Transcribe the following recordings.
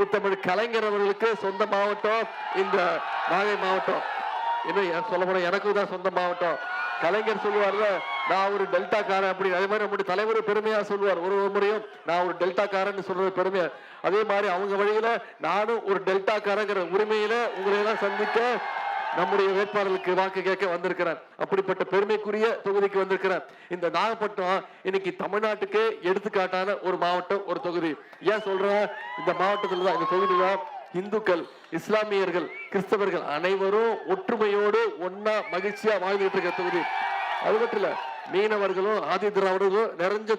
தமிழ் கலைஞர் அவர்களுக்கு சொந்த மாவட்டம் இந்த நாகை மாவட்டம். இன்னும் சொல்ல போனா எனக்கு தான் சொந்த மாவட்டம். கலைஞர் சொல்லுவார்ல, நான் ஒரு டெல்டா காரன் அப்படி. அதே மாதிரி நம்முடைய தலைவர் பெருமையா சொல்லுவார், ஒரு முறையும் நான் ஒரு டெல்டா காரன் சொல்றது பெருமையா. அதே மாதிரி அவங்க வழியில நானும் ஒரு டெல்டா காரங்கிற உரிமையில உங்களை எல்லாம் சந்திக்க நம்முடைய வேட்பாளர்களுக்கு வாக்கு கேட்க வந்திருக்கிறார். அப்படிப்பட்ட பெருமைக்குரிய தொகுதிக்கு வந்திருக்கிறார். இந்த நாகப்பட்டினம் இன்னைக்கு தமிழ்நாட்டுக்கு எடுத்துக்காட்டான ஒரு மாவட்டம், ஒரு தொகுதி. ஏன் சொல்றேன், இந்த மாவட்டத்தில் தான், இந்த தொகுதியில இந்துக்கள், இஸ்லாமியர்கள், கிறிஸ்தவர்கள் அனைவரும் ஒற்றுமையோடு ஒன்னா மகிழ்ச்சியா வாழ்ந்துட்டு இருக்க தொகுதி. அது மட்டும் இல்ல, மீனவர்களும் ஆதி திராவிடர்களும் நிறைஞ்ச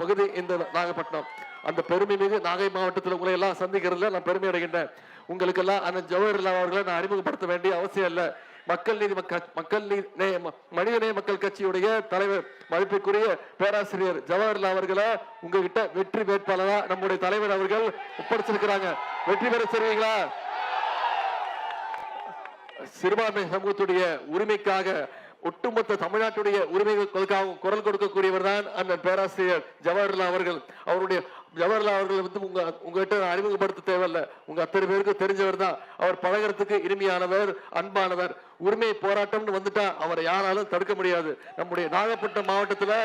பகுதி இந்த நாகப்பட்டினம். அந்த பெருமை மிகு நாகை மாவட்டத்தில் உங்களை எல்லாம் சந்திக்கிறதுல நான் பெருமை அடைகின்றேன். உங்களுக்கு எல்லாம் அந்த ஜவஹர்லால் அவர்களை நான் அறிமுகப்படுத்த வேண்டிய அவசியம் இல்லை. மனிதநேய மக்கள் கட்சியுடைய தலைவர் மதிப்பிற்குரிய பேராசிரியர் ஜவஹர்லால் அவர்களை உங்ககிட்ட வெற்றி வேட்பாளரா நம்முடைய தலைவர் அவர்கள் ஒப்படைச்சிருக்கிறாங்க. வெற்றி பெற செய்வீங்களா? சிறுபான்மை சமூகத்துடைய உரிமைக்காக, ஒட்டுமொத்த தமிழ்நாட்டுடைய உரிமைகளுக்காக குரல் கொடுக்கக்கூடியவர் தான் அந்த பேராசிரியர் ஜவஹர்லால் அவர்கள். ஜவஹர்லால் அவர்கள் உங்ககிட்ட அறிமுகப்படுத்த தேவையில்லை, உங்க அத்தனை பேருக்கு தெரிஞ்சவர் தான். அவர் பழகிறதுக்கு இனிமையானவர், அன்பானவர். உரிமை போராட்டம்னு வந்துட்டா அவரை யாராலும் தடுக்க முடியாது. நம்முடைய நாகப்பட்டினம் மாவட்டத்துல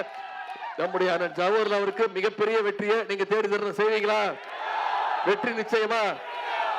நம்முடைய ஜவஹர்லால் அவருக்கு மிகப்பெரிய வெற்றியை நீங்க தேடி தர செய்வீங்களா? வெற்றி நிச்சயமா.